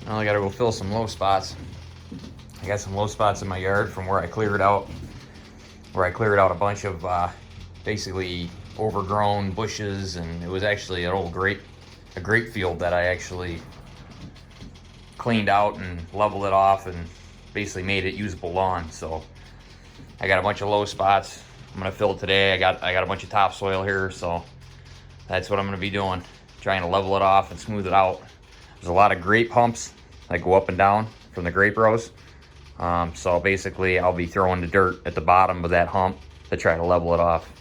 Now I gotta go fill some low spots. I got some low spots in my yard from where I cleared out a bunch of basically overgrown bushes, and it was actually an old grape field that I actually cleaned out and leveled it off and basically made it usable lawn. So I got a bunch of low spots I'm gonna fill today. I got a bunch of topsoil here, so that's what I'm gonna be doing, trying to level it off and smooth it out. There's a lot of grape humps that go up and down from the grape rows. So basically I'll be throwing the dirt at the bottom of that hump to try to level it off.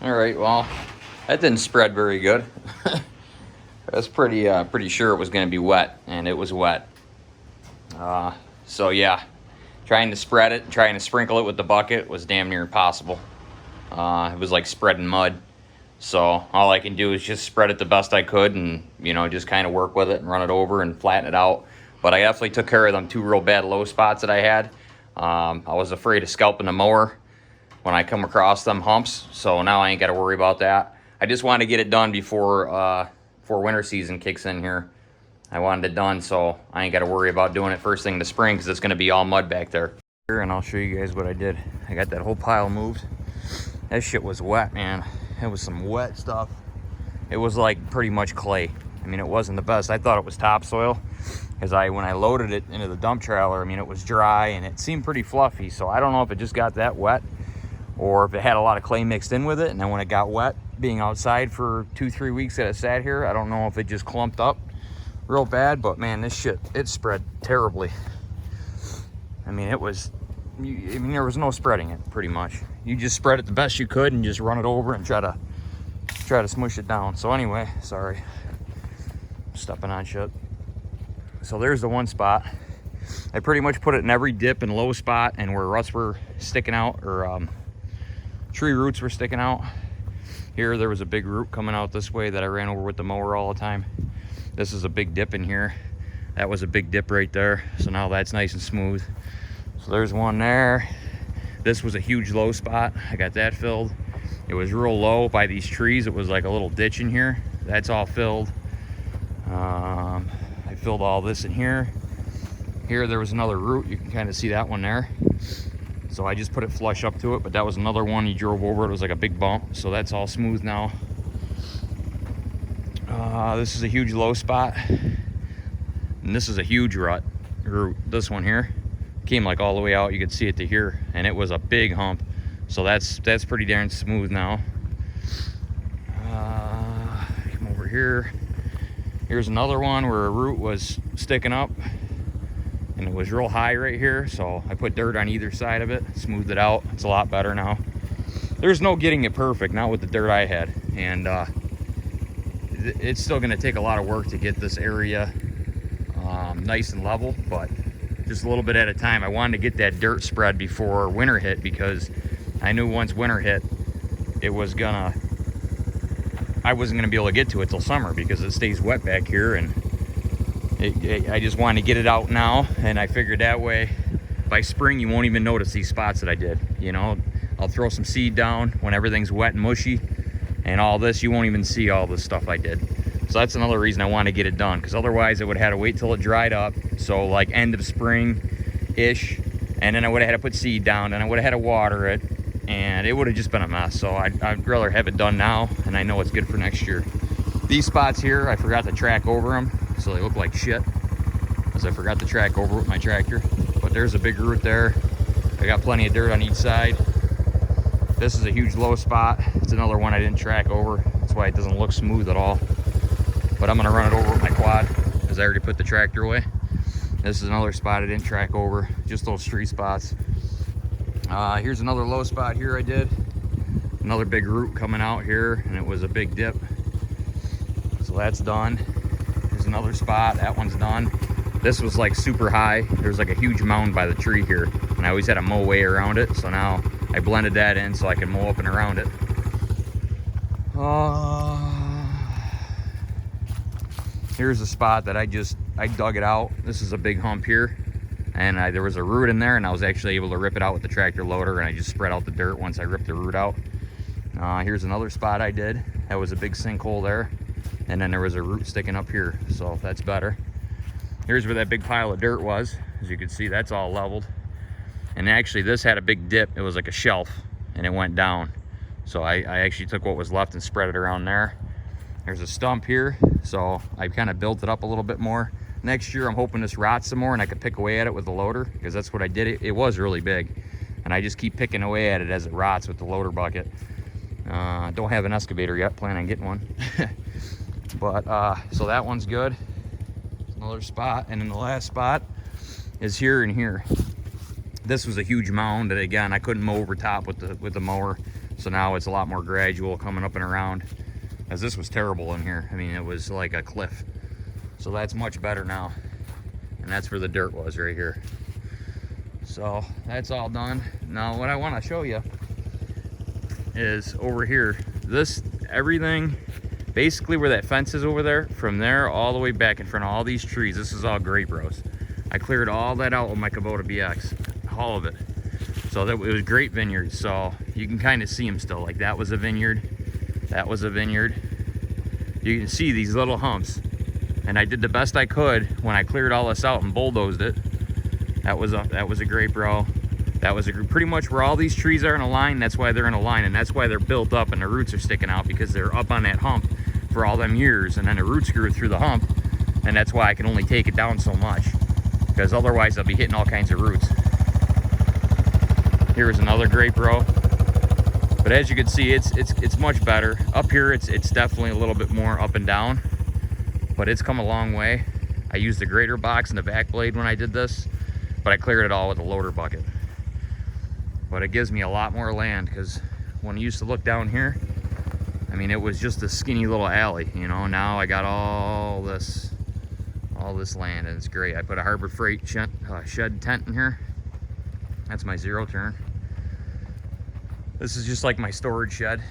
All right, well, that didn't spread very good. I was pretty sure it was going to be wet, and it was wet. So yeah, trying to spread it, trying to sprinkle it with the bucket was damn near impossible. It was like spreading mud. So all I can do is just spread it the best I could and, you know, just kind of work with it and run it over and flatten it out. But I definitely took care of them 2 real bad low spots that I had. I was afraid of scalping the mower when I come across them humps. So now I ain't got to worry about that. I just wanted to get it done before winter season kicks in here. I wanted it done so I ain't got to worry about doing it first thing in the spring because it's going to be all mud back there. And I'll show you guys what I did. I got that whole pile moved. That shit was wet, man. It was some wet stuff. It was like pretty much clay. I mean, it wasn't the best. I thought it was topsoil because when I loaded it into the dump trailer, I mean, it was dry and it seemed pretty fluffy. So I don't know if it just got that wet or if it had a lot of clay mixed in with it. And then when it got wet, being outside for 2-3 weeks that it sat here, I don't know if it just clumped up real bad. But man, this shit, it spread terribly. I mean, there was no spreading it pretty much. You just spread it the best you could and just run it over and try to smush it down. So anyway, sorry, stepping on shit. So there's the one spot. I pretty much put it in every dip and low spot and where ruts were sticking out or tree roots were sticking out. Here there was a big root coming out this way that I ran over with the mower all the time. This is a big dip in here. That was a big dip right there. So now that's nice and smooth. So there's one there. This was a huge low spot. I got that filled. It was real low by these trees. It was like a little ditch in here. That's all filled. I filled all this in here. Here there was another root. You can kind of see that one there. So I just put it flush up to it, but that was another one. You drove over it. It was like a big bump. So that's all smooth now. This is a huge low spot. And this is a huge root. This one here came like all the way out. You could see it to here, and it was a big hump. So that's pretty darn smooth now. Come over here. Here's another one where a root was sticking up, and it was real high right here. So I put dirt on either side of it, smoothed it out. It's a lot better now. There's no getting it perfect, not with the dirt I had, and it's still going to take a lot of work to get this area nice and level, but just a little bit at a time. I wanted to get that dirt spread before winter hit because I knew once winter hit, I wasn't gonna be able to get to it till summer because it stays wet back here, and I just wanted to get it out now, and I figured that way by spring you won't even notice these spots that I did. You know, I'll throw some seed down when everything's wet and mushy, and all this, you won't even see all this stuff I did. So that's another reason I wanted to get it done, because otherwise I would have had to wait till it dried up. So like end of spring-ish, and then I would have had to put seed down, and I would have had to water it, and it would have just been a mess. So I'd rather have it done now, and I know it's good for next year. These spots here, I forgot to track over them, so they look like shit, because I forgot to track over with my tractor. But there's a big root there. I got plenty of dirt on each side. This is a huge low spot. It's another one I didn't track over. That's why it doesn't look smooth at all. But I'm gonna run it over with my quad because I already put the tractor away. This is another spot I didn't track over, just those street spots. Here's another low spot here I did. Another big root coming out here, and it was a big dip. So that's done. Here's another spot, that one's done. This was like super high. There's like a huge mound by the tree here, and I always had to mow way around it. So now I blended that in so I can mow up and around it. Here's a spot that I dug it out. This is a big hump here, and there was a root in there, and I was actually able to rip it out with the tractor loader, and I just spread out the dirt once I ripped the root out. Here's another spot I did. That was a big sinkhole there, and then there was a root sticking up here, so that's better. Here's where that big pile of dirt was. As you can see, that's all leveled. And actually this had a big dip. It was like a shelf, and it went down. So I actually took what was left and spread it around there. There's a stump here, so I kind of built it up a little bit more. Next year, I'm hoping this rots some more and I could pick away at it with the loader, because that's what I did. It was really big, and I just keep picking away at it as it rots with the loader bucket. Don't have an excavator yet, plan on getting one. But, so that one's good. Another spot, and then the last spot is here and here. This was a huge mound that, again, I couldn't mow over top with the mower. So now it's a lot more gradual coming up and around, as this was terrible in here. I mean, it was like a cliff. So that's much better now. And that's where the dirt was, right here. So that's all done. Now what I want to show you is over here. This, everything, basically where that fence is over there, from there all the way back in front of all these trees, this is all grape rows. I cleared all that out with my Kubota BX, all of it. So that it was great vineyards. So you can kind of see them still. Like that was a vineyard, that was a vineyard. You can see these little humps. And I did the best I could when I cleared all this out and bulldozed it. That was a grape row. That was pretty much where all these trees are in a line. That's why they're in a line, and that's why they're built up and the roots are sticking out, because they're up on that hump for all them years, and then the roots grew through the hump, and that's why I can only take it down so much, because otherwise I'll be hitting all kinds of roots. Here's another grape row. But as you can see, it's much better. Up here, it's definitely a little bit more up and down, but it's come a long way. I used the grater box and the back blade when I did this, but I cleared it all with a loader bucket. But it gives me a lot more land, because when I used to look down here, I mean, it was just a skinny little alley, you know. Now I got all this land, and it's great. I put a Harbor Freight shed tent in here. That's my zero turn. This is just like my storage shed.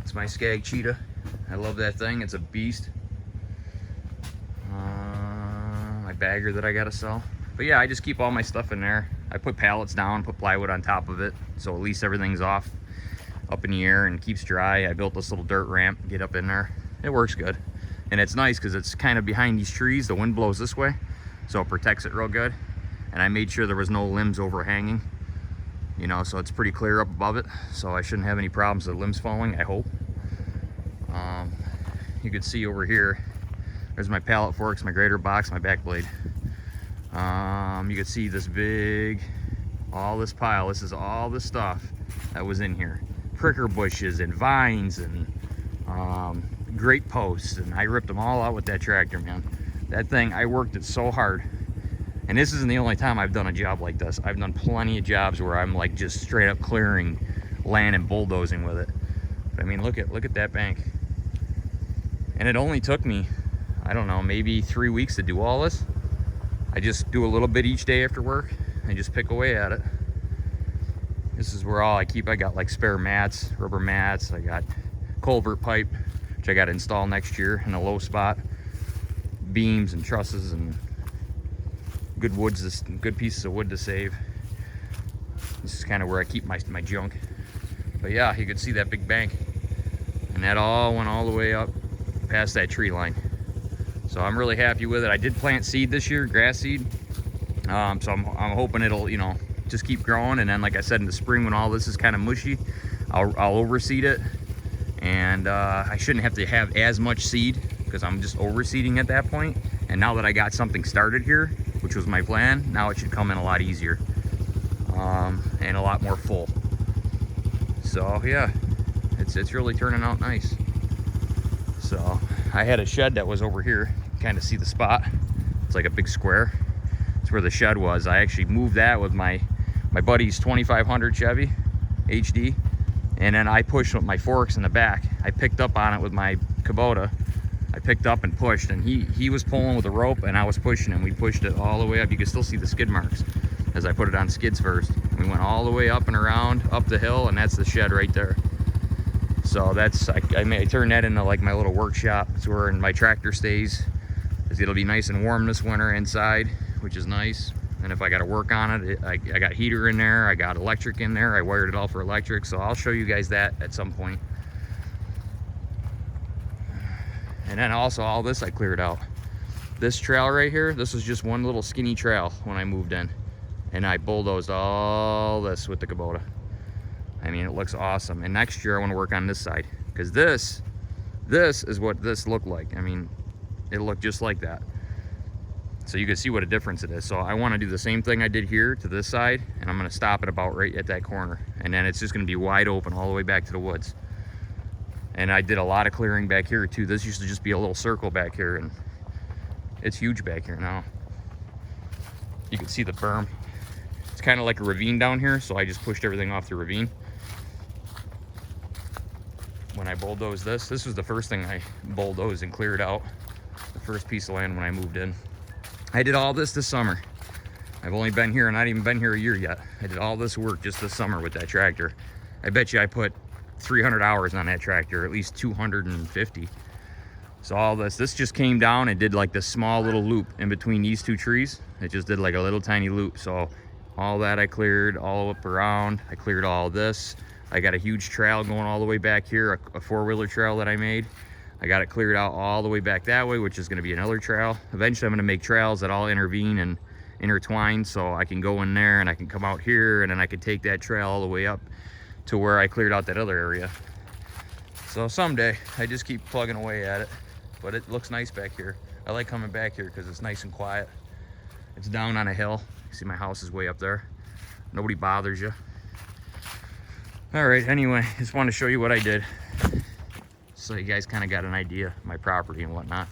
It's my Skag Cheetah. I love that thing. It's a beast. My bagger that I gotta sell. But yeah, I just keep all my stuff in there. I put pallets down, put plywood on top of it, so at least everything's up in the air and keeps dry. I built this little dirt ramp, get up in there. It works good. And it's nice because it's kind of behind these trees. The wind blows this way, so it protects it real good. And I made sure there was no limbs overhanging, you know, so it's pretty clear up above it. So I shouldn't have any problems with limbs falling, I hope. You can see over here, there's my pallet forks, my grater box, my back blade. You can see this big, all this pile. This is all the stuff that was in here. Pricker bushes and vines and grape posts, and I ripped them all out with that tractor, man. That thing, I worked it so hard. And this isn't the only time I've done a job like this. I've done plenty of jobs where I'm like just straight up clearing land and bulldozing with it. But I mean, look at that bank. And it only took me, I don't know, maybe 3 weeks to do all this. I just do a little bit each day after work and just pick away at it. This is where all I keep. I got like spare mats, rubber mats. I got culvert pipe, which I got to install next year in a low spot. Beams and trusses and good woods, good pieces of wood to save. This is kind of where I keep my junk. But yeah, you can see that big bank. And that all went all the way up past that tree line. So I'm really happy with it. I did plant seed this year, grass seed. So I'm hoping it'll, you know, just keep growing. And then, like I said, in the spring when all this is kind of mushy, I'll overseed it. And I shouldn't have to have as much seed because I'm just overseeding at that point. And now that I got something started here, which was my plan, now it should come in a lot easier and a lot more full. So yeah, it's really turning out nice. So I had a shed that was over here. Kind of see the spot. It's like a big square. It's where the shed was. I actually moved that with my buddy's 2500 Chevy HD, and then I pushed with my forks in the back. I picked up on it with my Kubota. I picked up and pushed, and he was pulling with a rope and I was pushing, and we pushed it all the way up. You can still see the skid marks as I put it on skids first. We went all the way up and around up the hill, and that's the shed right there. So that's, I turned that into like my little workshop. It's where my tractor stays. It'll be nice and warm this winter inside, which is nice. And if I got to work on it, I got heater in there, I got electric in there, I wired it all for electric. So I'll show you guys that at some point. And then also all this I cleared out. This trail right here, this was just one little skinny trail when I moved in. And I bulldozed all this with the Kubota. I mean, it looks awesome. And next year I want to work on this side, because this is what this looked like. I mean, it looked just like that. So you can see what a difference it is. So I want to do the same thing I did here to this side, and I'm going to stop it about right at that corner. And then it's just going to be wide open all the way back to the woods. And I did a lot of clearing back here too. This used to just be a little circle back here, and it's huge back here now. You can see the berm. It's kind of like a ravine down here, so I just pushed everything off the ravine. When I bulldozed this was the first thing I bulldozed and cleared out. The first piece of land when I moved in. I did all this summer. I've only been here, and not even been here a year yet. I did all this work just this summer with that tractor. I bet you I put 300 hours on that tractor, at least 250. So all this just came down and did like this small little loop in between these two trees. It just did like a little tiny loop. So all that I cleared all up around. I cleared all this. I got a huge trail going all the way back here, a four-wheeler trail that I made. I got it cleared out all the way back that way, which is going to be another trail. Eventually I'm going to make trails that all intervene and intertwine, so I can go in there and I can come out here, and then I can take that trail all the way up to where I cleared out that other area. So someday I just keep plugging away at it, but it looks nice back here. I like coming back here because it's nice and quiet. It's down on a hill. You see my house is way up there. Nobody bothers you. All right, anyway, just wanted to show you what I did so you guys kind of got an idea of my property and whatnot.